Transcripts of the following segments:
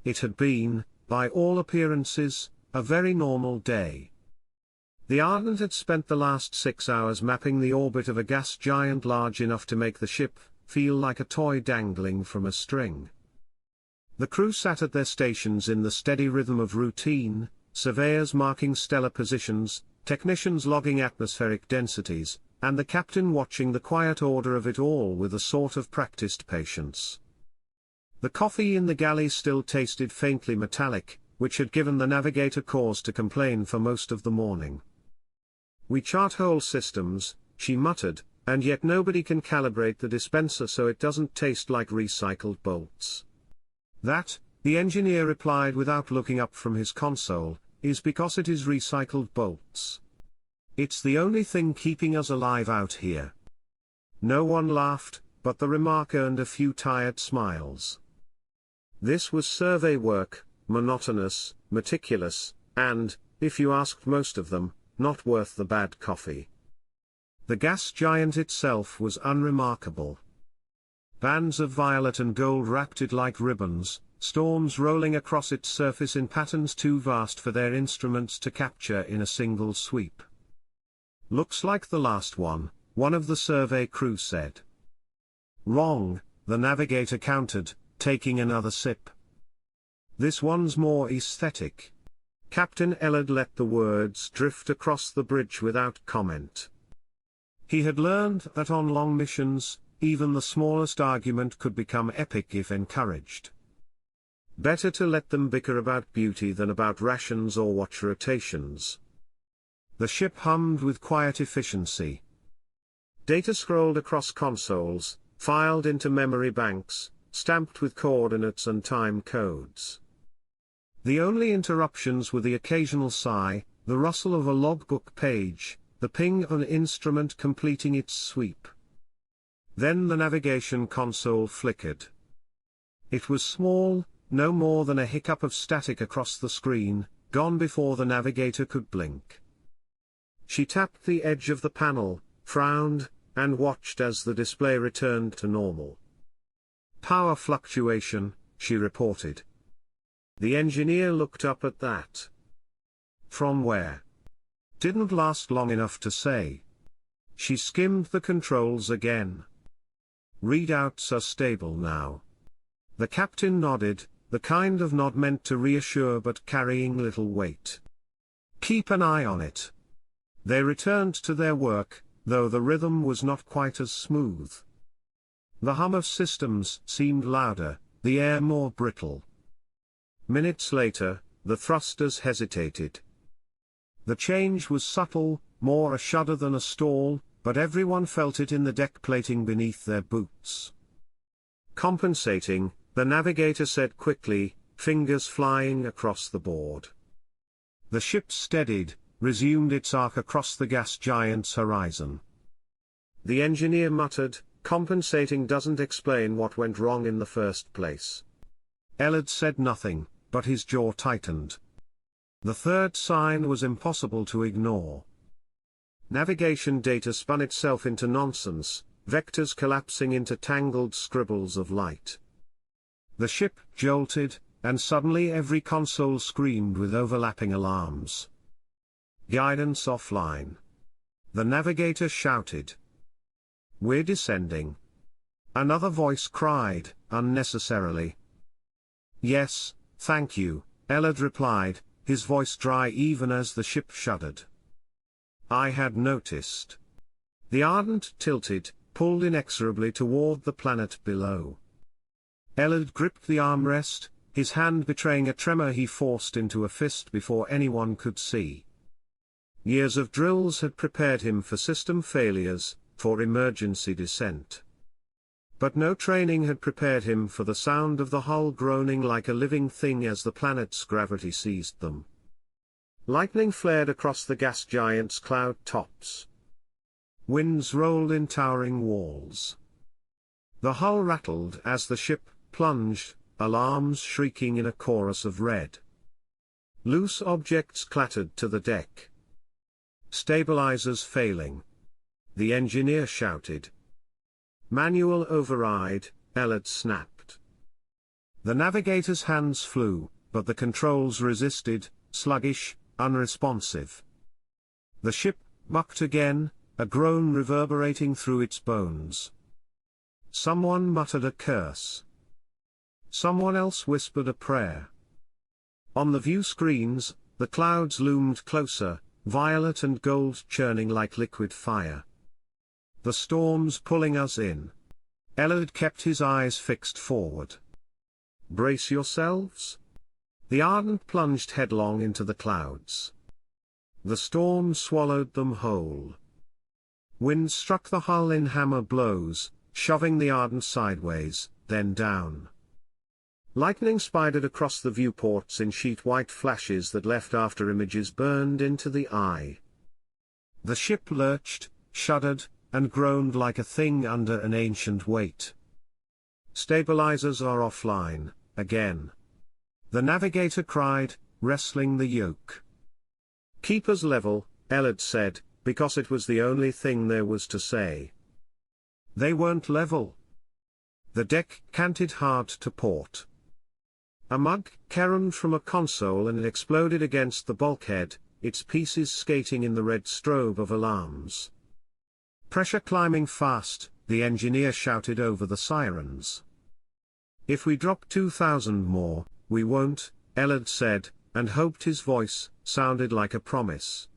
It had been, by all appearances, a very normal day. The Ardent had spent the last 6 hours mapping the orbit of a gas giant large enough to make the ship feel like a toy dangling from a string. The crew sat at their stations in the steady rhythm of routine, surveyors marking stellar positions, technicians logging atmospheric densities, and the captain watching the quiet order of it all with a sort of practiced patience. The coffee in the galley still tasted faintly metallic, which had given the navigator cause to complain for most of the morning. "We chart whole systems," she muttered, "and yet nobody can calibrate the dispenser so it doesn't taste like recycled bolts." "That," the engineer replied without looking up from his console, "is because it is recycled bolts. It's the only thing keeping us alive out here." No one laughed, but the remark earned a few tired smiles. This was survey work, monotonous, meticulous, and, if you asked most of them, not worth the bad coffee. The gas giant itself was unremarkable. Bands of violet and gold wrapped it like ribbons, storms rolling across its surface in patterns too vast for their instruments to capture in a single sweep. "Looks like the last one," one of the survey crew said. "Wrong," the navigator countered, taking another sip. "This one's more aesthetic." Captain Ellard let the words drift across the bridge without comment. He had learned that on long missions, even the smallest argument could become epic if encouraged. Better to let them bicker about beauty than about rations or watch rotations. The ship hummed with quiet efficiency. Data scrolled across consoles, filed into memory banks, stamped with coordinates and time codes. The only interruptions were the occasional sigh, the rustle of a logbook page, the ping of an instrument completing its sweep. Then the navigation console flickered. It was small, no more than a hiccup of static across the screen, gone before the navigator could blink. She tapped the edge of the panel, frowned, and watched as the display returned to normal. "Power fluctuation," she reported. The engineer looked up at that. "From where?" Didn't last long enough to say. She skimmed the controls again. "Readouts are stable now." The captain nodded, the kind of nod meant to reassure but carrying little weight. "Keep an eye on it." They returned to their work, though the rhythm was not quite as smooth. The hum of systems seemed louder, the air more brittle. Minutes later, the thrusters hesitated. The change was subtle, more a shudder than a stall, but everyone felt it in the deck plating beneath their boots. "Compensating," the navigator said quickly, fingers flying across the board. The ship steadied, resumed its arc across the gas giant's horizon. The engineer muttered, "Compensating doesn't explain what went wrong in the first place." Ellard said nothing, but his jaw tightened. The third sign was impossible to ignore. Navigation data spun itself into nonsense, vectors collapsing into tangled scribbles of light. The ship jolted, and suddenly every console screamed with overlapping alarms. "Guidance offline." The navigator shouted. "We're descending." Another voice cried, unnecessarily. "Yes, thank you," Ellard replied, his voice dry even as the ship shuddered. "I had noticed." The Ardent tilted, pulled inexorably toward the planet below. Ellard gripped the armrest, his hand betraying a tremor he forced into a fist before anyone could see. Years of drills had prepared him for system failures, for emergency descent. But no training had prepared him for the sound of the hull groaning like a living thing as the planet's gravity seized them. Lightning flared across the gas giant's cloud tops. Winds rolled in towering walls. The hull rattled as the ship plunged, alarms shrieking in a chorus of red. Loose objects clattered to the deck. "Stabilizers failing." The engineer shouted. "Manual override," Ellard snapped. The navigator's hands flew, but the controls resisted, sluggish, unresponsive. The ship bucked again, a groan reverberating through its bones. Someone muttered a curse. Someone else whispered a prayer. On the view screens, the clouds loomed closer, violet and gold churning like liquid fire. The storm's pulling us in. Ellard kept his eyes fixed forward. Brace yourselves. The Ardent plunged headlong into the clouds. The storm swallowed them whole. Wind struck the hull in hammer blows, shoving the Ardent sideways, then down. Lightning spidered across the viewports in sheet-white flashes that left after images burned into the eye. The ship lurched, shuddered, and groaned like a thing under an ancient weight. Stabilizers are offline, again. The navigator cried, wrestling the yoke. Keep us level, Ellard said, because it was the only thing there was to say. They weren't level. The deck canted hard to port. A mug caromed from a console and it exploded against the bulkhead, its pieces skating in the red strobe of alarms. Pressure climbing fast, the engineer shouted over the sirens. If we drop 2,000 more, we won't, Ellard said, and hoped his voice sounded like a promise.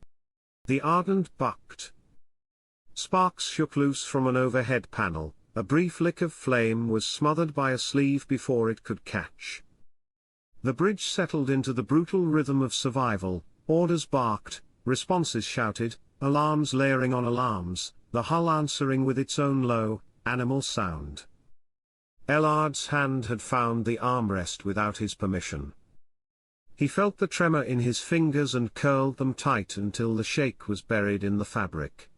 The Ardent bucked. Sparks shook loose from an overhead panel, a brief lick of flame was smothered by a sleeve before it could catch. The bridge settled into the brutal rhythm of survival, orders barked, responses shouted, alarms layering on alarms, the hull answering with its own low, animal sound. Ellard's hand had found the armrest without his permission. He felt the tremor in his fingers and curled them tight until the shake was buried in the fabric.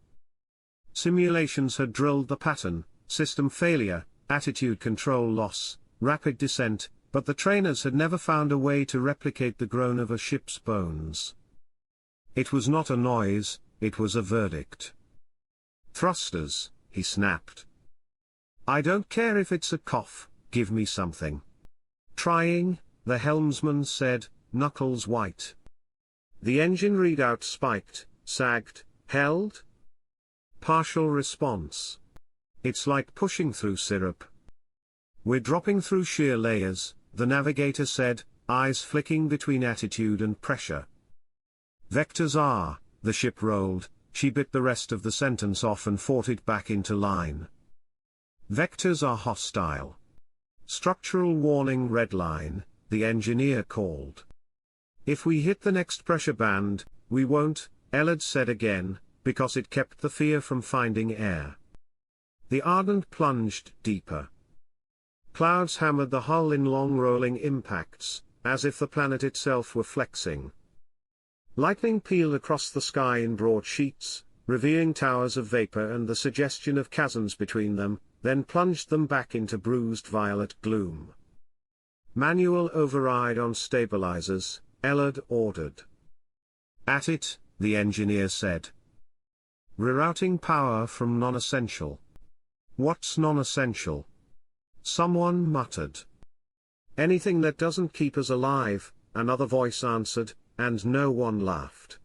Simulations had drilled the pattern: system failure, attitude control loss, rapid descent, but the trainers had never found a way to replicate the groan of a ship's bones. It was not a noise, it was a verdict. Thrusters, he snapped. I don't care if it's a cough, give me something. Trying, the helmsman said, knuckles white. The engine readout spiked, sagged, held. Partial response. It's like pushing through syrup. We're dropping through shear layers, the navigator said, eyes flicking between attitude and pressure. Vectors are, the ship rolled, she bit the rest of the sentence off and fought it back into line. Vectors are hostile. Structural warning red line, the engineer called. If we hit the next pressure band, we won't, Ellard said again, because it kept the fear from finding air. The Ardent plunged deeper. Clouds hammered the hull in long rolling impacts, as if the planet itself were flexing. Lightning peeled across the sky in broad sheets, revealing towers of vapor and the suggestion of chasms between them, then plunged them back into bruised violet gloom. Manual override on stabilizers, Ellard ordered. At it, the engineer said. Rerouting power from non-essential. What's non-essential? Someone muttered. Anything that doesn't keep us alive, another voice answered, and no one laughed.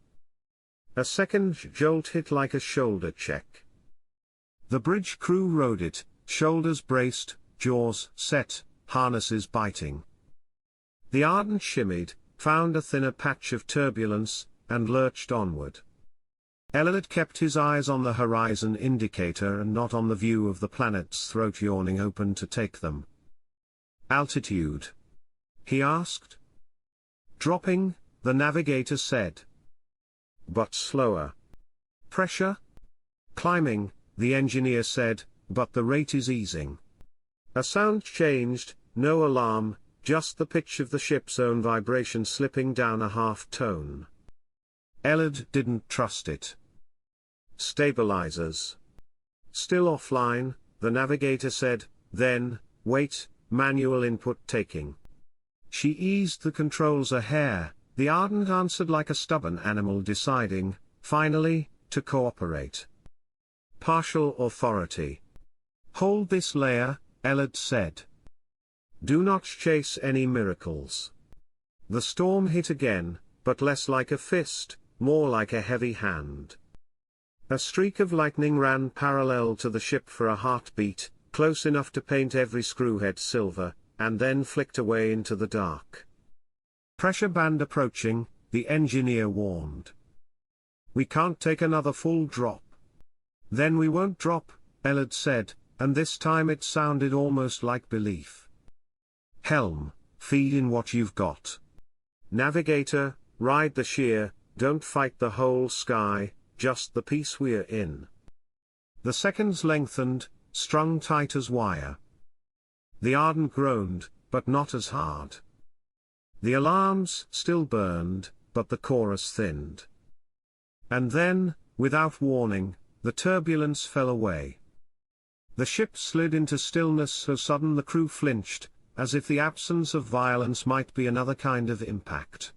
A second jolt hit like a shoulder check. The bridge crew rode it, shoulders braced, jaws set, harnesses biting. The Ardent shimmied, found a thinner patch of turbulence, and lurched onward. Ellard kept his eyes on the horizon indicator and not on the view of the planet's throat yawning open to take them. Altitude? He asked. Dropping, the navigator said. But slower. Pressure? Climbing, the engineer said, but the rate is easing. A sound changed, no alarm, just the pitch of the ship's own vibration slipping down a half tone. Ellard didn't trust it. Stabilizers. Still offline, the navigator said, then, wait, manual input taking. She eased the controls a hair, the Ardent answered like a stubborn animal deciding, finally, to cooperate. Partial authority. Hold this layer, Ellard said. Do not chase any miracles. The storm hit again, but less like a fist, more like a heavy hand. A streak of lightning ran parallel to the ship for a heartbeat, close enough to paint every screwhead silver, and then flicked away into the dark. Pressure band approaching, the engineer warned. We can't take another full drop. Then we won't drop, Ellard said, and this time it sounded almost like belief. Helm, feed in what you've got. Navigator, ride the sheer, don't fight the whole sky, just the piece we're in. The seconds lengthened, strung tight as wire. The Ardent groaned, but not as hard. The alarms still burned, but the chorus thinned. And then, without warning, the turbulence fell away. The ship slid into stillness so sudden the crew flinched, as if the absence of violence might be another kind of impact.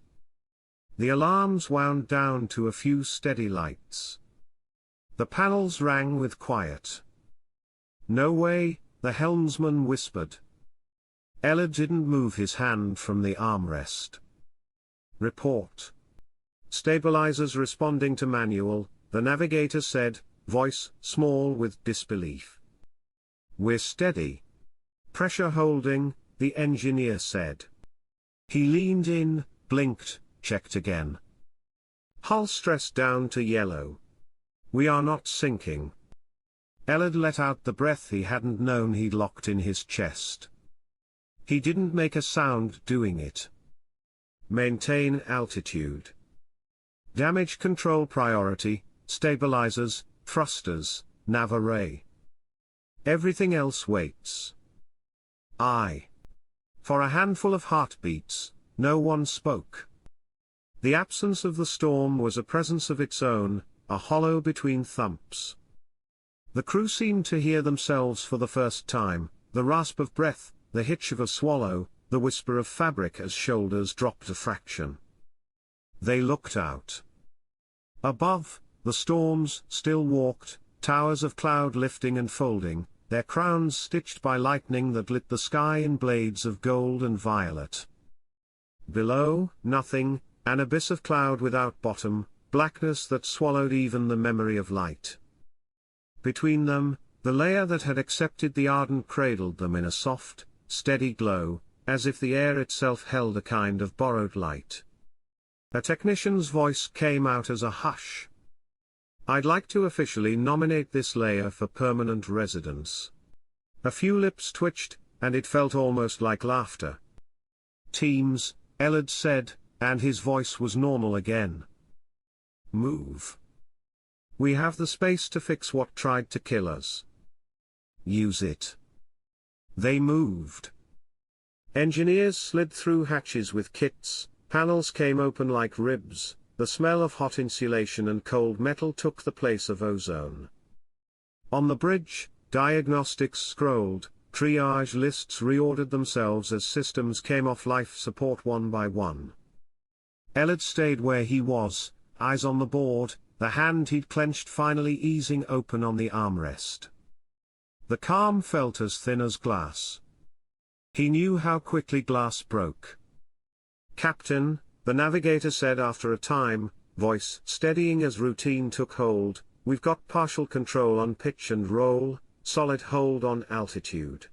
The alarms wound down to a few steady lights. The panels rang with quiet. No way, the helmsman whispered. Ellard didn't move his hand from the armrest. Report. Stabilizers responding to manual, the navigator said, voice small with disbelief. We're steady. Pressure holding, the engineer said. He leaned in, blinked, checked again. Hull stress down to yellow. We are not sinking. Ellard let out the breath he hadn't known he'd locked in his chest. He didn't make a sound doing it. Maintain altitude. Damage control priority, stabilizers, thrusters, nav array. Everything else waits. For a handful of heartbeats, no one spoke. The absence of the storm was a presence of its own, a hollow between thumps. The crew seemed to hear themselves for the first time, the rasp of breath, the hitch of a swallow, the whisper of fabric as shoulders dropped a fraction. They looked out. Above, the storms still walked, towers of cloud lifting and folding, their crowns stitched by lightning that lit the sky in blades of gold and violet. Below, nothing, an abyss of cloud without bottom, blackness that swallowed even the memory of light. Between them, the layer that had accepted the Ardent cradled them in a soft, steady glow, as if the air itself held a kind of borrowed light. A technician's voice came out as a hush. I'd like to officially nominate this layer for permanent residence. A few lips twitched, and it felt almost like laughter. Teams, Ellard said, and his voice was normal again. Move. We have the space to fix what tried to kill us. Use it. They moved. Engineers slid through hatches with kits, panels came open like ribs, the smell of hot insulation and cold metal took the place of ozone. On the bridge, diagnostics scrolled, triage lists reordered themselves as systems came off life support one by one. Ellard stayed where he was, eyes on the board, the hand he'd clenched finally easing open on the armrest. The calm felt as thin as glass. He knew how quickly glass broke. Captain, the navigator said after a time, voice steadying as routine took hold, we've got partial control on pitch and roll, solid hold on altitude.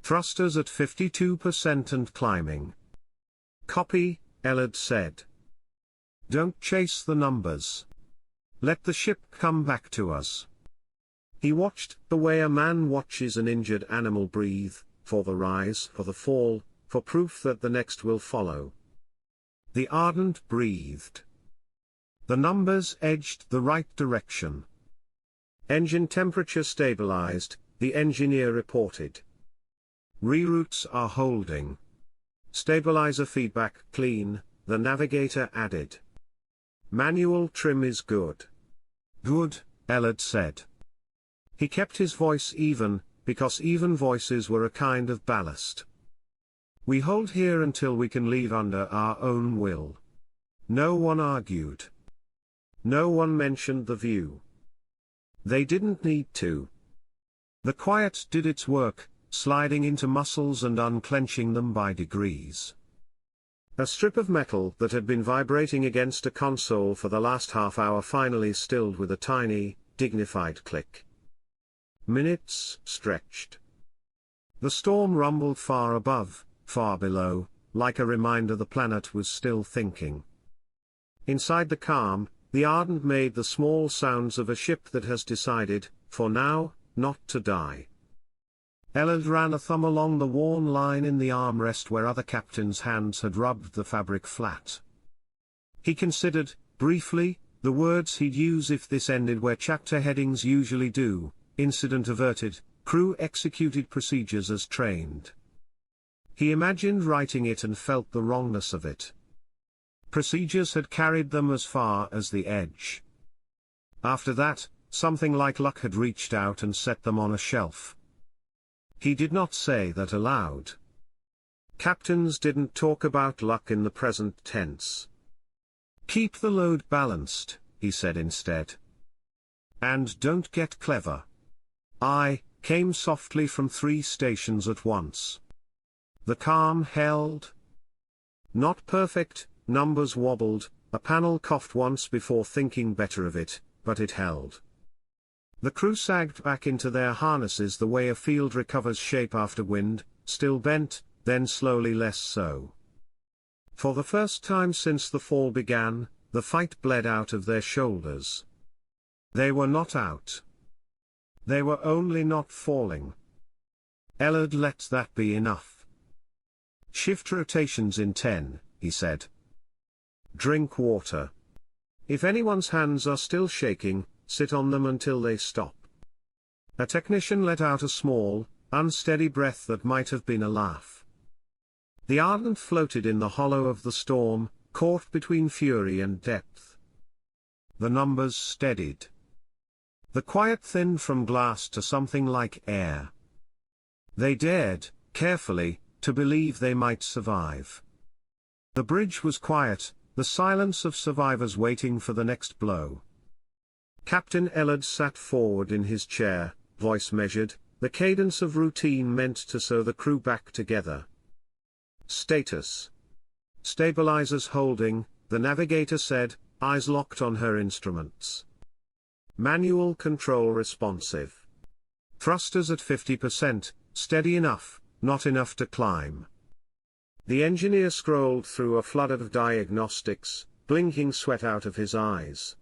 Thrusters at 52% and climbing. Copy, Ellard said. Don't chase the numbers. Let the ship come back to us. He watched the way a man watches an injured animal breathe, for the rise, for the fall, for proof that the next will follow. The Ardent breathed. The numbers edged the right direction. Engine temperature stabilized, the engineer reported. Reroutes are holding. Stabilizer feedback clean, the navigator added. Manual trim is good. Good, Ellard said. He kept his voice even, because even voices were a kind of ballast. We hold here until we can leave under our own will. No one argued. No one mentioned the view. They didn't need to. The quiet did its work, sliding into muscles and unclenching them by degrees. A strip of metal that had been vibrating against a console for the last half hour finally stilled with a tiny, dignified click. Minutes stretched. The storm rumbled far above, far below, like a reminder the planet was still thinking. Inside the calm, the Ardent made the small sounds of a ship that has decided, for now, not to die. Elad ran a thumb along the worn line in the armrest where other captains' hands had rubbed the fabric flat. He considered, briefly, the words he'd use if this ended where chapter headings usually do: incident averted, crew executed procedures as trained. He imagined writing it and felt the wrongness of it. Procedures had carried them as far as the edge. After that, something like luck had reached out and set them on a shelf. He did not say that aloud. Captains didn't talk about luck in the present tense. Keep the load balanced, he said instead. And don't get clever. I came softly from 3 stations at once. The calm held. Not perfect, numbers wobbled, a panel coughed once before thinking better of it, but it held. The crew sagged back into their harnesses the way a field recovers shape after wind, still bent, then slowly less so. For the first time since the fall began, the fight bled out of their shoulders. They were not out. They were only not falling. Elad let that be enough. Shift rotations in 10, he said. Drink water. If anyone's hands are still shaking, sit on them until they stop. A technician let out a small, unsteady breath that might have been a laugh. The Ardent floated in the hollow of the storm, caught between fury and depth. The numbers steadied. The quiet thinned from glass to something like air. They dared, carefully, to believe they might survive. The bridge was quiet, the silence of survivors waiting for the next blow. Captain Elad sat forward in his chair, voice measured, the cadence of routine meant to sew the crew back together. Status. Stabilizers holding, the navigator said, eyes locked on her instruments. Manual control responsive. Thrusters at 50%, steady enough, not enough to climb. The engineer scrolled through a flood of diagnostics, blinking sweat out of his eyes.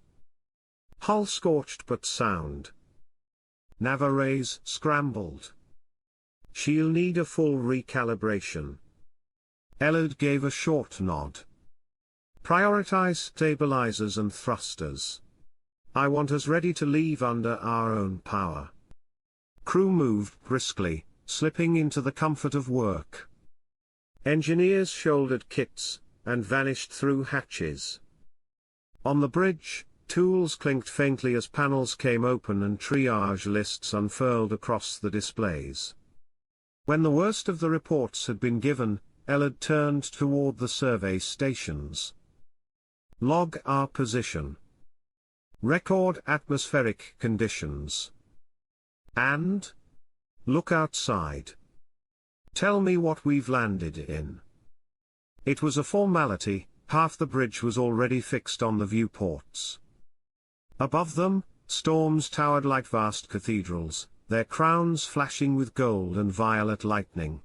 Hull scorched but sound. Nav arrays scrambled. She'll need a full recalibration. Elad gave a short nod. Prioritize stabilizers and thrusters. I want us ready to leave under our own power. Crew moved briskly, slipping into the comfort of work. Engineers shouldered kits, and vanished through hatches. On the bridge, tools clinked faintly as panels came open and triage lists unfurled across the displays. When the worst of the reports had been given, Elad turned toward the survey stations. Log our position. Record atmospheric conditions. And? Look outside. Tell me what we've landed in. It was a formality, half the bridge was already fixed on the viewports. Above them, storms towered like vast cathedrals, their crowns flashing with gold and violet lightning.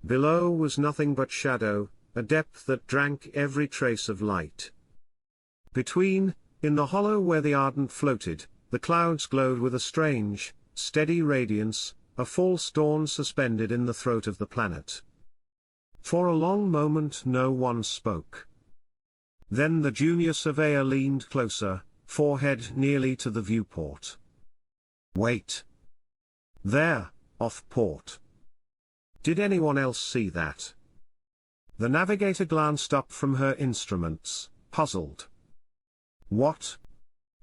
Below was nothing but shadow, a depth that drank every trace of light. Between, in the hollow where the Ardent floated, the clouds glowed with a strange, steady radiance, a false dawn suspended in the throat of the planet. For a long moment no one spoke. Then the junior surveyor leaned closer, forehead nearly to the viewport. Wait. There, off port. Did anyone else see that? The navigator glanced up from her instruments, puzzled. What?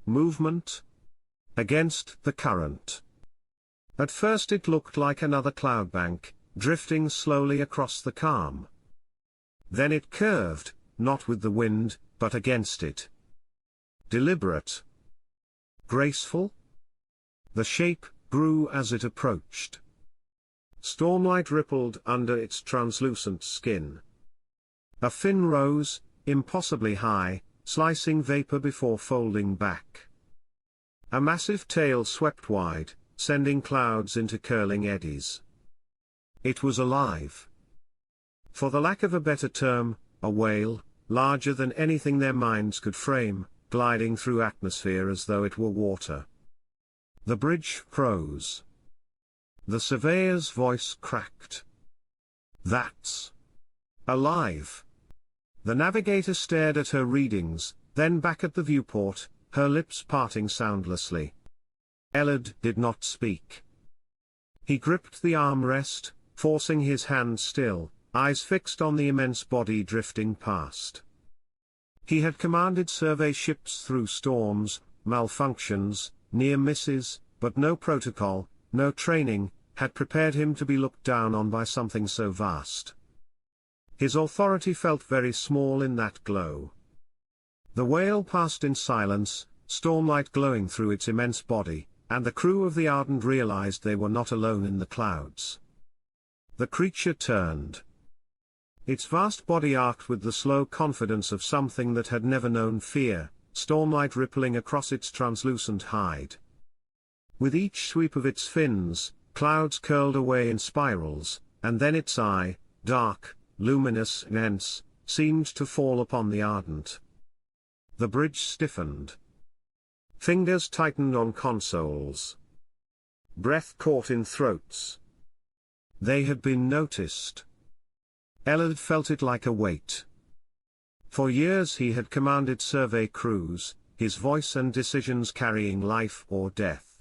Movement? Against the current. At first it looked like another cloud bank, drifting slowly across the calm. Then it curved, not with the wind, but against it. Deliberate. Graceful? The shape grew as it approached. Stormlight rippled under its translucent skin. A fin rose, impossibly high, slicing vapor before folding back. A massive tail swept wide, sending clouds into curling eddies. It was alive. For the lack of a better term, a whale, larger than anything their minds could frame, gliding through atmosphere as though it were water. The bridge froze. The surveyor's voice cracked. "That's alive." The navigator stared at her readings, then back at the viewport, her lips parting soundlessly. Ellard did not speak. He gripped the armrest, forcing his hand still, eyes fixed on the immense body drifting past. He had commanded survey ships through storms, malfunctions, near misses, but no protocol, no training, had prepared him to be looked down on by something so vast. His authority felt very small in that glow. The whale passed in silence, stormlight glowing through its immense body, and the crew of the Ardent realized they were not alone in the clouds. The creature turned. Its vast body arced with the slow confidence of something that had never known fear, stormlight rippling across its translucent hide. With each sweep of its fins, clouds curled away in spirals, and then its eye, dark, luminous, immense, seemed to fall upon the Ardent. The bridge stiffened. Fingers tightened on consoles. Breath caught in throats. They had been noticed. Ellard felt it like a weight. For years he had commanded survey crews, his voice and decisions carrying life or death.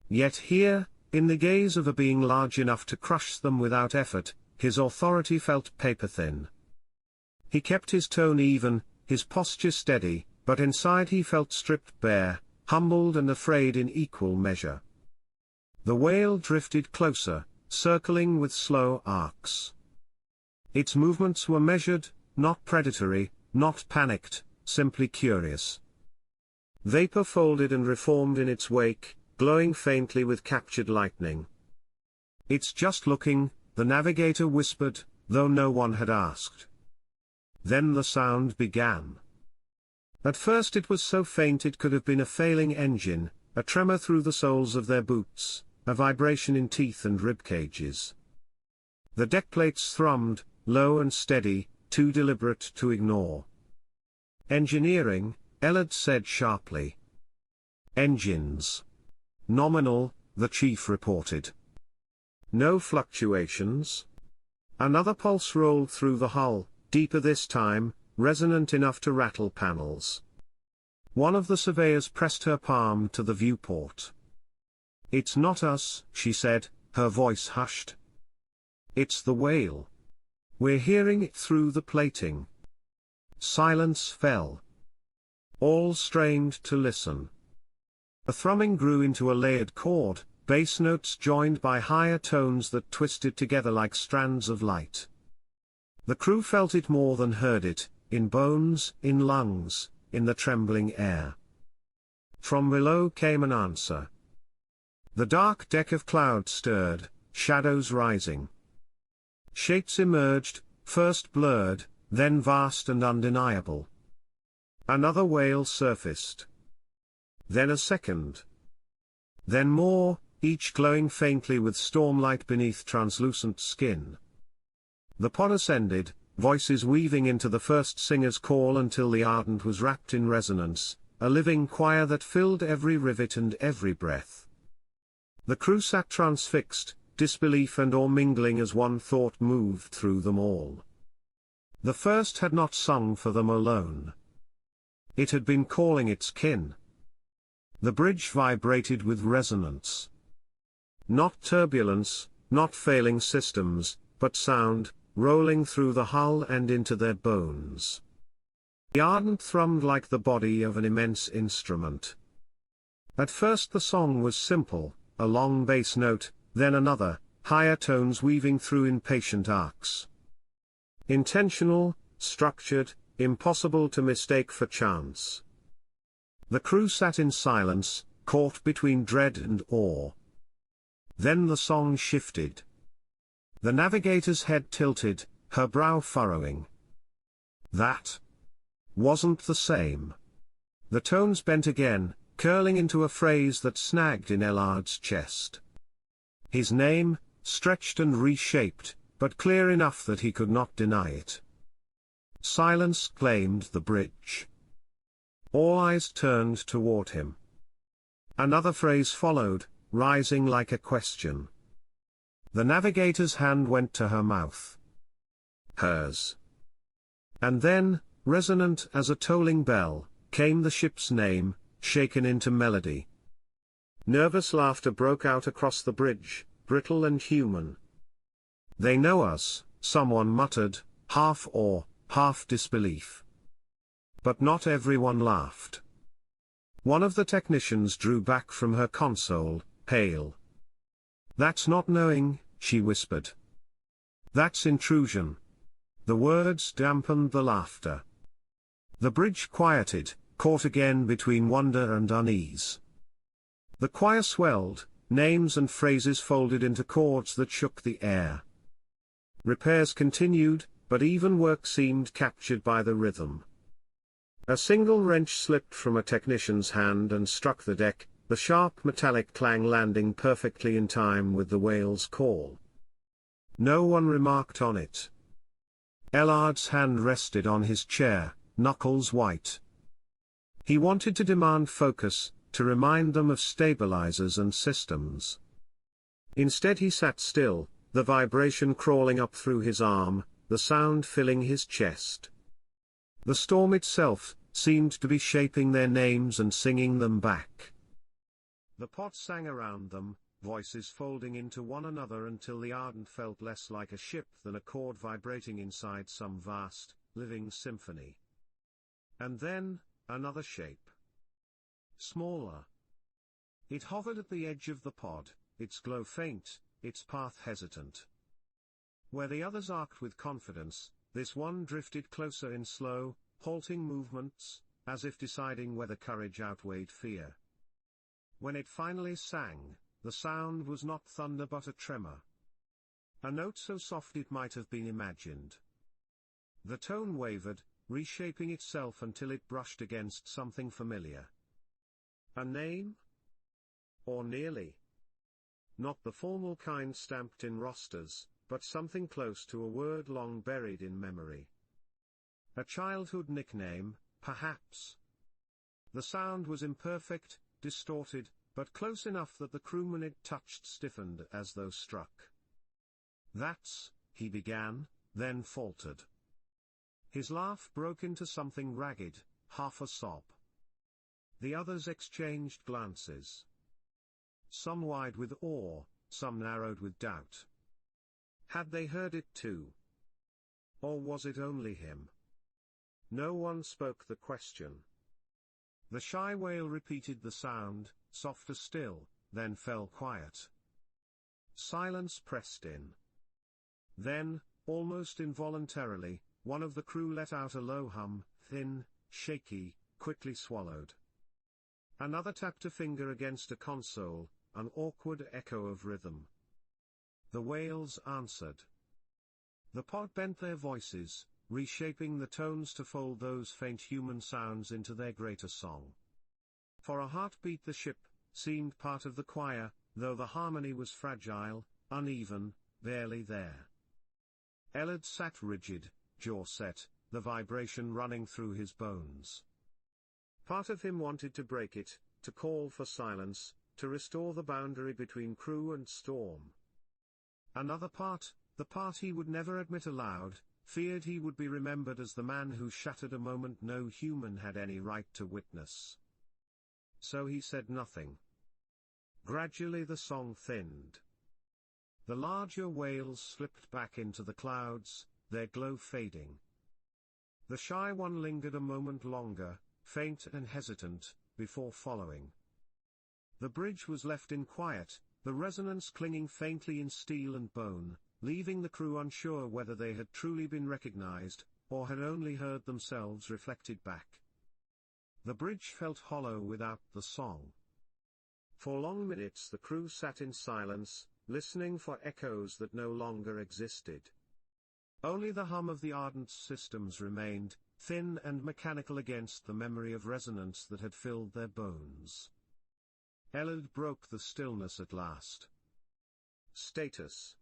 Yet here, in the gaze of a being large enough to crush them without effort, his authority felt paper-thin. He kept his tone even, his posture steady, but inside he felt stripped bare, humbled and afraid in equal measure. The whale drifted closer, circling with slow arcs. Its movements were measured, not predatory, not panicked, simply curious. Vapor folded and reformed in its wake, glowing faintly with captured lightning. "It's just looking," the navigator whispered, though no one had asked. Then the sound began. At first it was so faint it could have been a failing engine, a tremor through the soles of their boots, a vibration in teeth and ribcages. The deckplates thrummed, low and steady, too deliberate to ignore. "Engineering," Ellard said sharply. "Engines. Nominal," the chief reported. "No fluctuations." Another pulse rolled through the hull, deeper this time, resonant enough to rattle panels. One of the surveyors pressed her palm to the viewport. "It's not us," she said, her voice hushed. "It's the whale. We're hearing it through the plating." Silence fell. All strained to listen. The thrumming grew into a layered chord, bass notes joined by higher tones that twisted together like strands of light. The crew felt it more than heard it, in bones, in lungs, in the trembling air. From below came an answer. The dark deck of cloud stirred, shadows rising. Shapes emerged, first blurred, then vast and undeniable. Another whale surfaced. Then a second. Then more, each glowing faintly with stormlight beneath translucent skin. The pod ascended, voices weaving into the first singer's call until the Ardent was wrapped in resonance, a living choir that filled every rivet and every breath. The crew sat transfixed, disbelief and awe mingling as one thought moved through them all. The first had not sung for them alone. It had been calling its kin. The bridge vibrated with resonance. Not turbulence, not failing systems, but sound, rolling through the hull and into their bones. The Ardent thrummed like the body of an immense instrument. At first the song was simple, a long bass note, then another, higher tones weaving through impatient arcs. Intentional, structured, impossible to mistake for chance. The crew sat in silence, caught between dread and awe. Then the song shifted. The navigator's head tilted, her brow furrowing. That wasn't the same. The tones bent again, curling into a phrase that snagged in Ellard's chest. His name, stretched and reshaped, but clear enough that he could not deny it. Silence claimed the bridge. All eyes turned toward him. Another phrase followed, rising like a question. The navigator's hand went to her mouth. Hers. And then, resonant as a tolling bell, came the ship's name, shaken into melody. Nervous laughter broke out across the bridge, brittle and human. "They know us," someone muttered, half awe, half disbelief. But not everyone laughed. One of the technicians drew back from her console, pale. "That's not knowing," she whispered. "That's intrusion." The words dampened the laughter. The bridge quieted, caught again between wonder and unease. The choir swelled, names and phrases folded into chords that shook the air. Repairs continued, but even work seemed captured by the rhythm. A single wrench slipped from a technician's hand and struck the deck, the sharp metallic clang landing perfectly in time with the whale's call. No one remarked on it. Ellard's hand rested on his chair, knuckles white. He wanted to demand focus, to remind them of stabilizers and systems. Instead he sat still, the vibration crawling up through his arm, the sound filling his chest. The storm itself seemed to be shaping their names and singing them back. The pod sang around them, voices folding into one another until the Ardent felt less like a ship than a chord vibrating inside some vast, living symphony. And then, another shape. Smaller. It hovered at the edge of the pod, its glow faint, its path hesitant. Where the others arced with confidence, this one drifted closer in slow, halting movements, as if deciding whether courage outweighed fear. When it finally sang, the sound was not thunder but a tremor. A note so soft it might have been imagined. The tone wavered, reshaping itself until it brushed against something familiar. A name? Or nearly. Not the formal kind stamped in rosters, but something close to a word long buried in memory. A childhood nickname, perhaps. The sound was imperfect, distorted, but close enough that the crewman it touched stiffened as though struck. "That's," he began, then faltered. His laugh broke into something ragged, half a sob. The others exchanged glances. Some wide with awe, some narrowed with doubt. Had they heard it too? Or was it only him? No one spoke the question. The shy whale repeated the sound, softer still, then fell quiet. Silence pressed in. Then, almost involuntarily, one of the crew let out a low hum, thin, shaky, quickly swallowed. Another tapped a finger against a console, an awkward echo of rhythm. The whales answered. The pod bent their voices, reshaping the tones to fold those faint human sounds into their greater song. For a heartbeat the ship seemed part of the choir, though the harmony was fragile, uneven, barely there. Ellard sat rigid, jaw set, the vibration running through his bones. Part of him wanted to break it, to call for silence, to restore the boundary between crew and storm. Another part, the part he would never admit aloud, feared he would be remembered as the man who shattered a moment no human had any right to witness. So he said nothing. Gradually the song thinned. The larger whales slipped back into the clouds, their glow fading. The shy one lingered a moment longer, faint and hesitant, before following. The bridge was left in quiet, the resonance clinging faintly in steel and bone, leaving the crew unsure whether they had truly been recognized, or had only heard themselves reflected back. The bridge felt hollow without the song. For long minutes the crew sat in silence, listening for echoes that no longer existed. Only the hum of the Ardent's systems remained, thin and mechanical against the memory of resonance that had filled their bones. Elad broke the stillness at last. Status.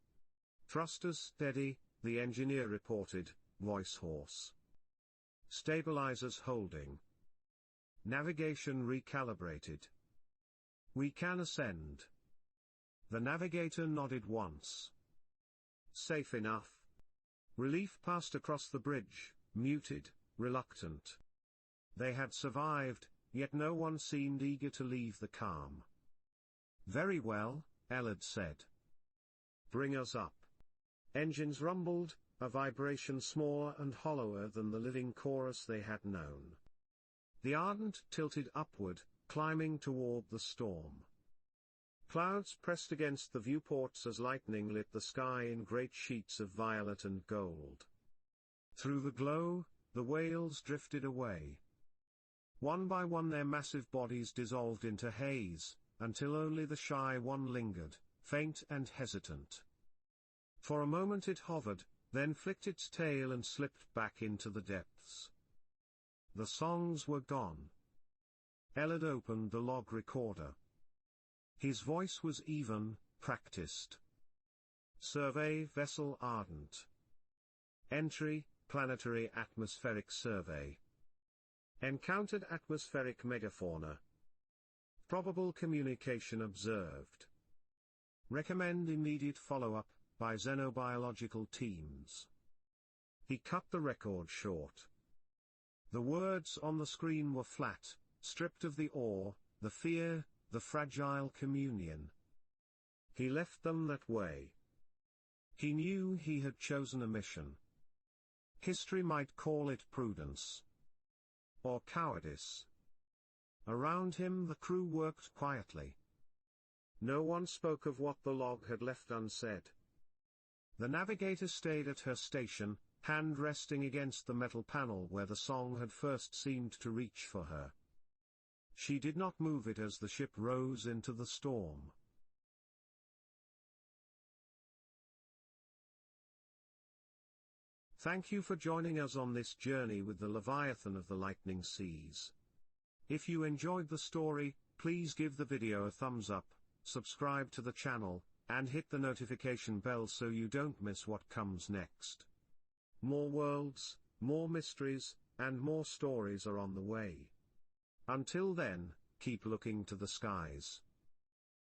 Thrusters steady, the engineer reported, voice hoarse. Stabilizers holding. Navigation recalibrated. We can ascend. The navigator nodded once. Safe enough. Relief passed across the bridge, muted, reluctant. They had survived, yet no one seemed eager to leave the calm. Very well, Elad said. Bring us up. Engines rumbled, a vibration smaller and hollower than the living chorus they had known. The Ardent tilted upward, climbing toward the storm. Clouds pressed against the viewports as lightning lit the sky in great sheets of violet and gold. Through the glow, the whales drifted away. One by one their massive bodies dissolved into haze, until only the shy one lingered, faint and hesitant. For a moment it hovered, then flicked its tail and slipped back into the depths. The songs were gone. Elad opened the log recorder. His voice was even, practiced. Survey Vessel Ardent. Entry, Planetary Atmospheric Survey. Encountered atmospheric megafauna. Probable communication observed. Recommend immediate follow-up, by xenobiological teams. He cut the record short. The words on the screen were flat, stripped of the awe, the fear, the fragile communion. He left them that way. He knew he had chosen a mission. History might call it prudence. Or cowardice. Around him the crew worked quietly. No one spoke of what the log had left unsaid. The navigator stayed at her station, hand resting against the metal panel where the song had first seemed to reach for her. She did not move it as the ship rose into the storm. Thank you for joining us on this journey with the Leviathan of the Lightning Seas. If you enjoyed the story, please give the video a thumbs up, subscribe to the channel, and hit the notification bell so you don't miss what comes next. More worlds, more mysteries, and more stories are on the way. Until then, keep looking to the skies.